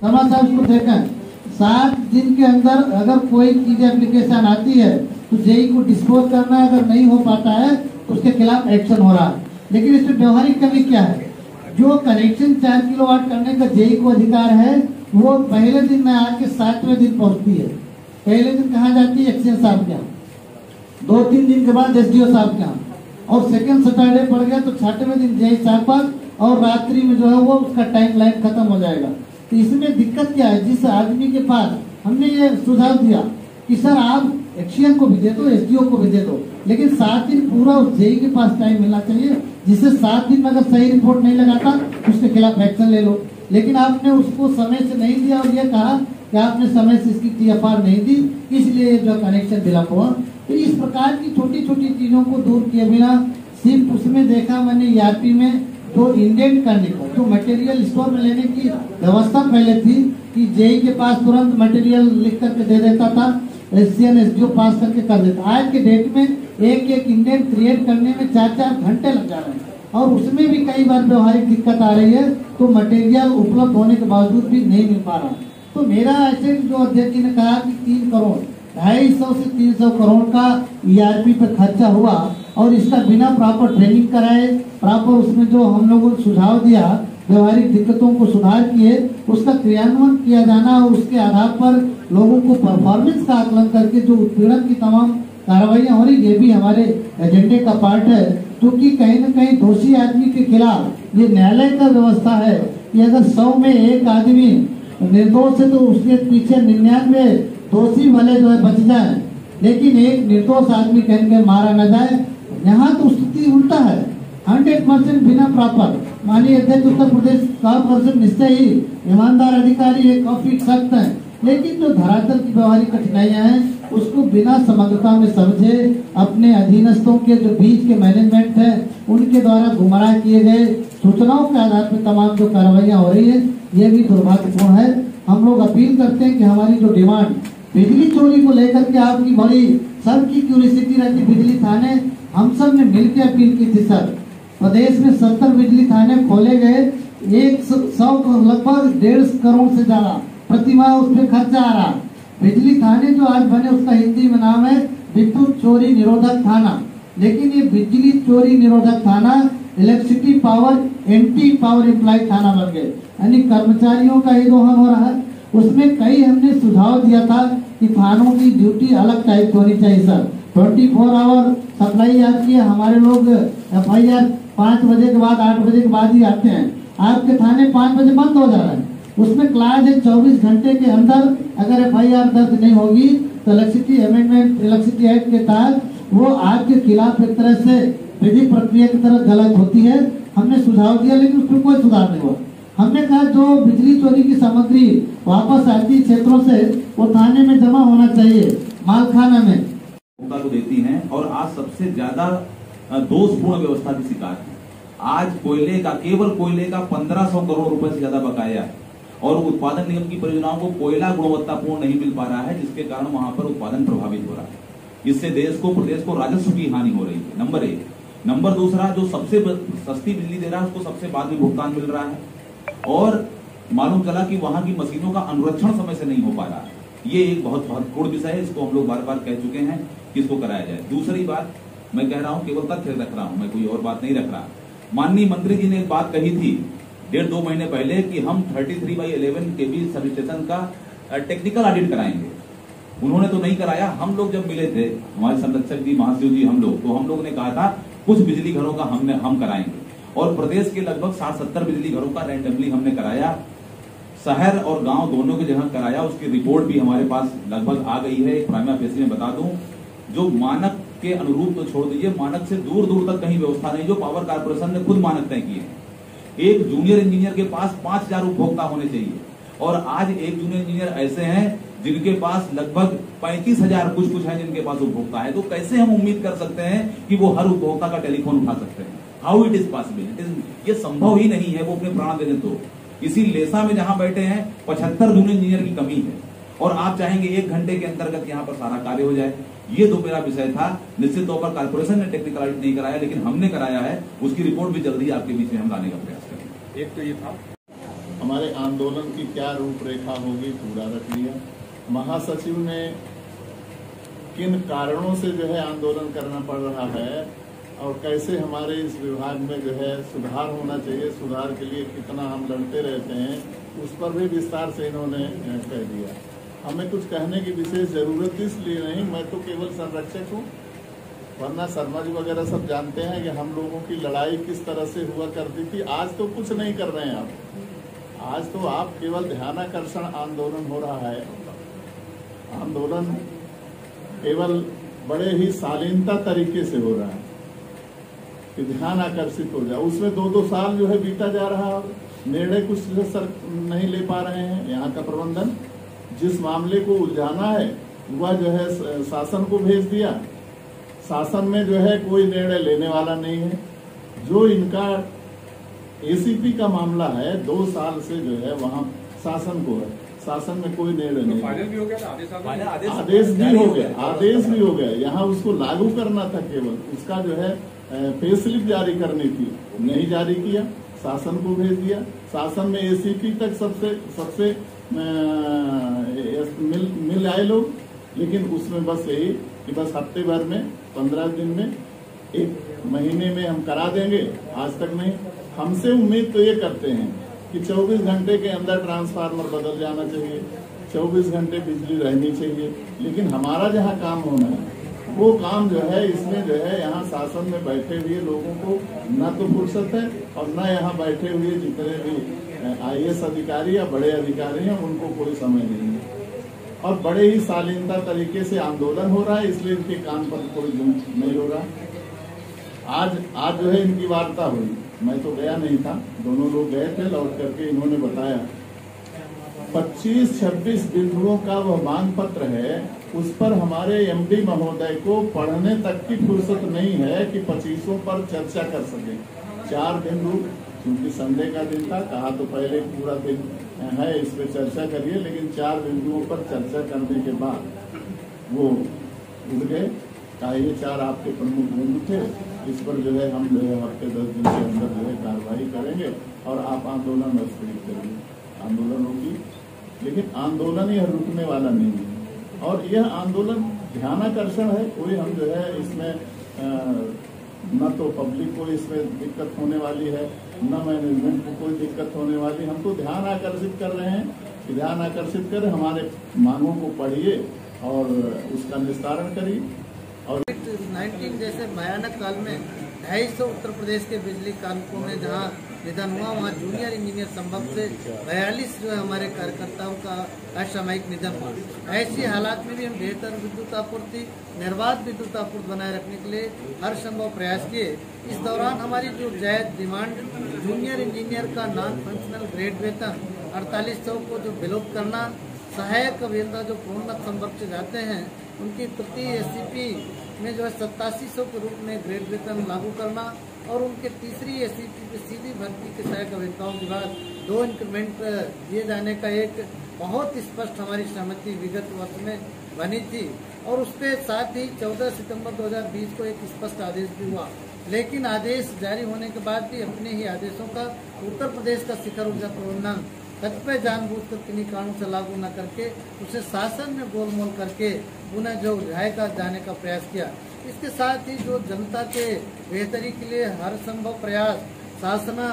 समाचार को देखें, 7 दिन के अंदर अगर कोई चीज एप्लीकेशन आती है तो जेई को डिस्पोज करना है, अगर नहीं हो पाता है तो उसके खिलाफ एक्शन हो रहा है। लेकिन इसमें व्यवहारिक कमी क्या है? जो कनेक्शन 4 किलोवाट करने का जेई को अधिकार है वो पहले दिन में आके 7वें दिन पहुंचती है। पहले दिन कहाँ जाती है? एक्सचेंज साहब के यहाँ, 2-3 दिन के बाद एसडीओ साहब के यहाँ, और सेकंड सैटरडे पड़ गया तो 6वें दिन जेई साहब पर, और रात्रि में जो है वो उसका टाइम लाइन खत्म हो जाएगा। तो इसमें दिक्कत क्या है? जिस आदमी के पास हमने ये सुझाव दिया कि सर आप एक्शियन को भी दे दो, एसडीओ को भी दे दो, लेकिन 7 दिन पूरा उस जेई के पास टाइम मिलना चाहिए, जिससे 7 दिन में अगर सही रिपोर्ट नहीं लगाता उसके खिलाफ एक्शन ले लो। लेकिन आपने उसको समय से नहीं दिया और ये कहा कि आपने समय से इसकी TFR नहीं दी, इसलिए जो कनेक्शन विलंब हुआ। तो इस प्रकार की छोटी छोटी चीजों को दूर किए बिना सिर्फ उसमें देखा मैंने ERP में तो इंडेंट करने को, जो मटेरियल स्टोर में लेने की व्यवस्था पहले थी कि जेई के पास तुरंत मटेरियल लिख करके दे देता था, SCN SDO पास करके कर देता। आज के डेट में एक इंडेंट क्रिएट करने में 4-4 घंटे लग जा रहे हैं, और उसमें भी कई बार व्यवहारिक दिक्कत आ रही है, तो मटेरियल उपलब्ध होने के बावजूद भी नहीं मिल पा रहा। तो मेरा ऐसे जो अध्यक्ष जी ने कहा कि 3 करोड़ 250 से 300 करोड़ का ERP पे खर्चा हुआ, और इसका बिना प्रॉपर ट्रेनिंग कराए, प्रॉपर उसमें जो हम लोगों ने सुझाव दिया, व्यवहारिक दिक्कतों को सुधार किए, उसका क्रियान्वयन किया जाना, और उसके आधार पर लोगों को परफॉर्मेंस का आकलन करके जो उत्पीड़न की तमाम कार्रवाइयां हो रही, ये भी हमारे एजेंडे का पार्ट है। क्योंकि कहीं न कहीं दोषी आदमी के खिलाफ ये न्यायालय का व्यवस्था है कि अगर 100 में 1 आदमी निर्दोष है तो उसके पीछे 99 दोषी वाले जो है बच जाए, लेकिन एक निर्दोष आदमी कहीं के मारा न जाए। यहाँ तो स्थिति उल्टा है, 100% बिना प्रॉपर। माननीय अध्यक्ष उत्तर प्रदेश 100% निश्चय ही ईमानदार अधिकारी है, काफी सख्त है, लेकिन जो धरातल की व्यवहारिक कठिनाइयां हैं उसको बिना समग्रता में समझे, अपने अधीनस्थों के जो बीच के मैनेजमेंट है उनके द्वारा गुमराह किए गए सूचनाओं के आधार पर तमाम जो कार्रवाइयां हो रही है, ये भी दुर्भाग्यपूर्ण है। हम लोग अपील करते हैं कि हमारी जो डिमांड बिजली चोरी को लेकर के आपकी बड़ी सबकी क्यूरियोसिटी रहती, बिजली थाने हम सब ने मिलकर अपील की थी सर, प्रदेश में 70 बिजली थाने खोले गए, 100 लगभग 1.5 करोड़ से ज्यादा प्रतिमाह उस पर खर्चा आ रहा। बिजली थाने जो आज बने उसका हिंदी में नाम है विद्युत चोरी निरोधक थाना, लेकिन ये बिजली चोरी निरोधक थाना electricity power anti power employ थाना बन गए, यानी कर्मचारियों का ही दोहन हो रहा है। उसमें कई हमने सुझाव दिया था कि थानों की ड्यूटी अलग टाइप होनी चाहिए सर, 24 आवर सप्लाई आपकी है। हमारे लोग FIR 5 बजे के बाद 8 बजे के बाद ही आते हैं, आपके थाने 5 बजे बंद हो जा रहा है। उसमें क्लास है 24 घंटे के अंदर अगर FIR दर्ज नहीं होगी तो इलेक्ट्रिसिटी अमेंडमेंट इलेक्ट्रिसिटी एक्ट के तहत वो आपके खिलाफ एक तरह से विधि प्रक्रिया की तरह गलत होती है। हमने सुझाव दिया लेकिन उसमें कोई सुधार नहीं हुआ। हमने कहा जो बिजली चोरी की सामग्री वापस आती क्षेत्रों से वो थाने में जमा होना चाहिए, मालखाना में को देती हैं, और आज सबसे ज्यादा दोषपूर्ण व्यवस्था की शिकार है। आज कोयले का, केवल कोयले का 1500 करोड़ रुपए से ज्यादा बकाया है, और उत्पादन निगम की परियोजनाओं को कोयला गुणवत्तापूर्ण नहीं मिल पा रहा है, जिसके कारण वहां पर उत्पादन प्रभावित हो रहा है। इससे देश को, प्रदेश को राजस्व की हानि हो रही है, नंबर 1। नंबर दूसरा, जो सबसे सस्ती बिजली दे रहा है उसको सबसे बाद में भुगतान मिल रहा है, और मालूम चला कि वहां की मशीनों का अनुरक्षण समय से नहीं हो पा रहा है। ये एक बहुत महत्वपूर्ण विषय है, इसको हम लोग बार बार कह चुके हैं कि इसको कराया जाए। दूसरी बात मैं कह रहा हूं, केवल तथ्य रख रहा हूं, मैं कोई और बात नहीं रख रहा। माननीय मंत्री जी ने एक बात कही थी 1.5-2 महीने पहले कि हम 33/11 kV सब स्टेशन का टेक्निकल ऑडिट कराएंगे। उन्होंने तो नहीं कराया। हम लोग जब मिले थे, हमारे संरक्षक जी, महाशिव जी, हम लोग ने कहा था कुछ बिजली घरों का हम कराएंगे, और प्रदेश के लगभग 60-70 बिजली घरों का रैंडमली हमने कराया, शहर और गांव दोनों की जगह कराया। उसकी रिपोर्ट भी हमारे पास लगभग आ गई है। एक प्राइमा फेसी में बता दूं, जो मानक के अनुरूप तो छोड़ दीजिए, मानक से दूर दूर तक कहीं व्यवस्था नहीं, जो पावर कारपोरेशन ने खुद मानक तय किए हैं। एक जूनियर इंजीनियर के पास 5000 उपभोक्ता होने चाहिए, और आज एक जूनियर इंजीनियर ऐसे हैं जिनके पास लगभग 35,000 कुछ है जिनके पास उपभोक्ता है। तो कैसे हम उम्मीद कर सकते हैं कि वो हर उपभोक्ता का टेलीफोन उठा सकते हैं? How it is possible? ये संभव ही नहीं है। वो अपने प्राण दे दें तो। इसी लेसा में जहां बैठे हैं 75 जूनियर इंजीनियर की कमी है, और आप चाहेंगे 1 घंटे के अंतर्गत यहाँ पर सारा कार्य हो जाए। ये तो मेरा विषय था। निश्चित तौर पर कॉर्पोरेशन ने टेक्निकल ऑडिट नहीं कराया, लेकिन हमने कराया है। उसकी रिपोर्ट भी जल्दी आपके बीच में हम लाने का प्रयास करेंगे। एक तो ये था हमारे आंदोलन की क्या रूपरेखा होगी पूरा रख लिया। महासचिव ने किन कारणों से जो है आंदोलन करना पड़ रहा है और कैसे हमारे इस विभाग में जो है सुधार होना चाहिए, सुधार के लिए कितना हम लड़ते रहते हैं, उस पर भी विस्तार से इन्होंने कह दिया। हमें कुछ कहने की विशेष जरूरत इसलिए नहीं, मैं तो केवल संरक्षक हूँ, वरना शर्मा जी वगैरह सब जानते हैं कि हम लोगों की लड़ाई किस तरह से हुआ करती थी। आज तो कुछ नहीं कर रहे हैं आप, आज तो आप केवल ध्यानाकर्षण आंदोलन हो रहा है। आंदोलन केवल बड़े ही शालीनता तरीके से हो रहा है कि ध्यान आकर्षित हो जाए। उसमें 2-2 साल जो है बीता जा रहा है, निर्णय कुछ सर नहीं ले पा रहे हैं यहाँ का प्रबंधन। जिस मामले को उलझाना है वह जो है शासन को भेज दिया, शासन में जो है कोई निर्णय लेने वाला नहीं है। जो इनका एसीपी का मामला है 2 साल से जो है वहाँ शासन को है, शासन में कोई निर्णय नहीं। फाइनल भी हो गया, आदेश भी हो गया, आदेश भी हो गया। यहाँ उसको लागू करना था, केवल उसका जो है पे स्लिप जारी करनी थी, नहीं जारी किया, शासन को भेज दिया। शासन में एसीपी तक सबसे मिल आए लोग, लेकिन उसमें बस यही कि बस हफ्ते भर में, 15 दिन में, 1 महीने में हम करा देंगे। आज तक नहीं। हमसे उम्मीद तो ये करते हैं कि 24 घंटे के अंदर ट्रांसफार्मर बदल जाना चाहिए, 24 घंटे बिजली रहनी चाहिए, लेकिन हमारा जहाँ काम होना है वो काम जो है इसमें जो है यहाँ शासन में बैठे हुए लोगों को न तो फुर्सत है और न यहाँ बैठे हुए जितने भी आईएएस अधिकारी या बड़े अधिकारी हैं उनको कोई समय नहीं है। और बड़े ही शालीनता तरीके से आंदोलन हो रहा है, इसलिए इनके कान पर कोई जूं नहीं हो रहा। आज जो है इनकी वार्ता हुई, मैं तो गया नहीं था, दोनों लोग गए थे। लौट करके इन्होंने बताया 25-26 बिंदुओं का वह मांग पत्र है, उस पर हमारे एमडी महोदय को पढ़ने तक की फुर्सत नहीं है कि 25 पर चर्चा कर सके। 4 बिंदु, क्योंकि संडे का दिन था, कहा तो पहले पूरा दिन है इस पे चर्चा करिए, लेकिन 4 बिंदुओं पर चर्चा करने के बाद वो उठ गए। कहा ये 4 आपके प्रमुख बिंदु थे, इस पर जो है हम जो है हफ्ते 10 दिन के अंदर जो है कार्रवाई करेंगे और आप आंदोलन स्थगित करेंगे। आंदोलन होगी, लेकिन आंदोलन यह रुकने वाला नहीं है। और यह आंदोलन ध्यानाकर्षण है, कोई हम जो है इसमें न तो पब्लिक को इसमें दिक्कत होने वाली है, न मैनेजमेंट को कोई दिक्कत होने वाली। हम तो ध्यान आकर्षित कर रहे हैं कि ध्यान आकर्षित कर हमारे मांगों को पढ़िए और उसका निस्तारण करिए। और कोविड-19 जैसे भयानक काल में 250 उत्तर प्रदेश के बिजली कार्मिकों में जहां निधन हुआ, वहां जूनियर इंजीनियर संभव से 42 जो है हमारे कार्यकर्ताओं का असामयिक निधन हुआ। ऐसी हालात में भी हम बेहतर विद्युत आपूर्ति, निर्बाध विद्युत आपूर्ति बनाए रखने के लिए हर संभव प्रयास किए। इस दौरान हमारी जो जायज डिमांड जूनियर इंजीनियर का नॉन फंक्शनल ग्रेड वेतन 4800 को जो विलोप करना, सहायक अभियंता जो प्रोन्नत संवर्ग से जाते हैं उनकी तृतीय एसीपी में जो है 8700 के रूप में ग्रेड वेतन लागू करना और उनके तीसरी एसीपी की सीधी भर्ती के सहायक अभियंताओं के बाद 2 इंक्रीमेंट दिए जाने का एक बहुत स्पष्ट हमारी सहमति विगत वर्ष में बनी थी। और उसके साथ ही 14 सितंबर 2020 को एक स्पष्ट आदेश भी हुआ, लेकिन आदेश जारी होने के बाद भी अपने ही आदेशों का उत्तर प्रदेश का शिखर ऊर्जा प्रबंधन कतिपय जानबूझकर किन्हीं कारणों से लागू न करके उसे शासन में गोलमोल करके पुनः जो उलझाएगा जाने का प्रयास किया। इसके साथ ही जो जनता के बेहतरी के लिए हर संभव प्रयास शासन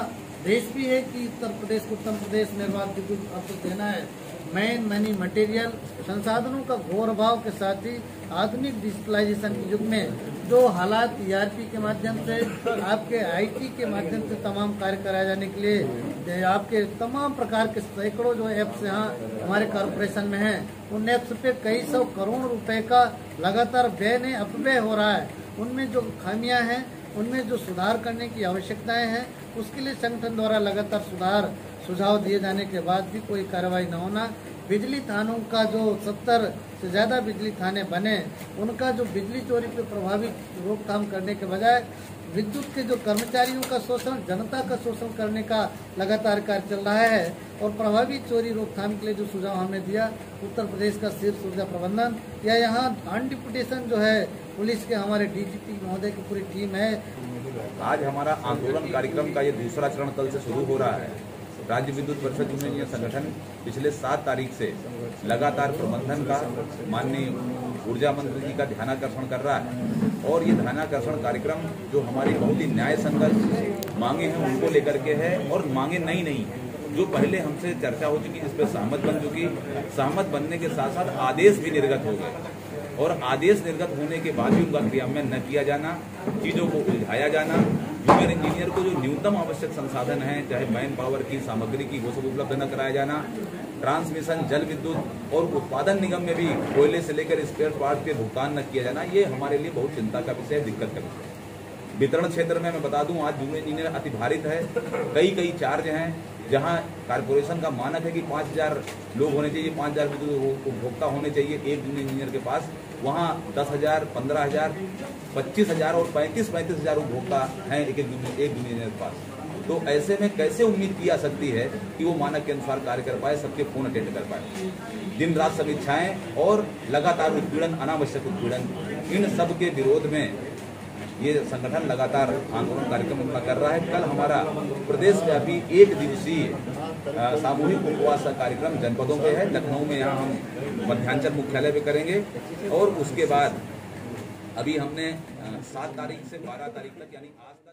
देश भी है कि उत्तर प्रदेश को उत्तर प्रदेश निर्बाध विद्युत आपूर्ति देना है। मैन मनी मटेरियल संसाधनों का घोर अभाव के साथ ही आधुनिक डिजिटलाइजेशन के युग में जो हालात ERP के माध्यम से, आपके IT के माध्यम से तमाम कार्य कराए जाने के लिए आपके तमाम प्रकार के सैकड़ों जो एप्स यहाँ हमारे कॉर्पोरेशन में हैं, उन एप्स पे कई 100 करोड़ रुपए का लगातार व्यय अपव्यय हो रहा है। उनमें जो खामियां हैं, उनमें जो सुधार करने की आवश्यकताएं हैं, उसके लिए संगठन द्वारा लगातार सुधार सुझाव दिए जाने के बाद भी कोई कार्रवाई न होना, बिजली थानों का जो 70 से ज़्यादा बिजली थाने बने, उनका जो बिजली चोरी पे प्रभावी रोकथाम करने के बजाय विद्युत के जो कर्मचारियों का शोषण, जनता का शोषण करने का लगातार कार्य चल रहा है। और प्रभावी चोरी रोकथाम के लिए जो सुझाव हमने दिया, उत्तर प्रदेश का शीर्ष ऊर्जा प्रबंधन या यहाँ ऑन डिप्यूटेशन जो है पुलिस के हमारे डीजीपी महोदय की पूरी टीम है। आज हमारा आंदोलन कार्यक्रम का ये दूसरा चरण कल से शुरू हो रहा है। राज्य विद्युत परिषद यूनियन संगठन पिछले 7 तारीख से लगातार प्रबंधन का, माननीय ऊर्जा मंत्री जी का ध्यानाकर्षण कर रहा है। और ये ध्यानाकर्षण कार्यक्रम जो हमारी बहुत ही न्याय संगत मांगे हैं उनको लेकर के है, और मांगे नई नहीं है, जो पहले हमसे चर्चा हो चुकी, इस पर सहमत बन चुकी। सहमत बनने के साथ साथ आदेश भी निर्गत हो गए, और आदेश निर्गत होने के बाद भी उनका क्रियान्वयन न किया जाना, चीजों को उलझाया जाना, जूनियर इंजीनियर को जो न्यूनतम आवश्यक संसाधन है, चाहे मैन पावर की, सामग्री की, वो सब उपलब्ध न कराया जाना, ट्रांसमिशन, जल विद्युत और उत्पादन निगम में भी कोयले से लेकर स्पेयर पार्ट के भुगतान न किया जाना, ये हमारे लिए बहुत चिंता का विषय है, दिक्कत का विषय है। वितरण क्षेत्र में मैं बता दूं, आज जूनियर इंजीनियर अति भारित है। कई चार्ज हैं, जहां कारपोरेशन का मानक है कि 5000 लोग होने चाहिए, 5000 विद्युत उपभोक्ता होने चाहिए एक जूनियर इंजीनियर के पास, वहां 10,000, 15,000, 25,000 और 35,000 उपभोक्ता हैं एक जूनियर इंजीनियर के पास। तो ऐसे में कैसे उम्मीद की जा सकती है कि वो मानक के अनुसार कार्य कर पाए, सबके फोन अटेंड कर पाए। दिन रात समीक्षाएं और लगातार उत्पीड़न, अनावश्यक उत्पीड़न, इन सब के विरोध में ये संगठन लगातार आंदोलन कार्यक्रम अपना कर रहा है। कल हमारा प्रदेश व्यापी 1 दिवसीय सामूहिक उपवास कार्यक्रम जनपदों पे है। लखनऊ में यहाँ हम मध्यांचल मुख्यालय पे करेंगे, और उसके बाद अभी हमने 7 तारीख से 12 तारीख तक, यानी आज तक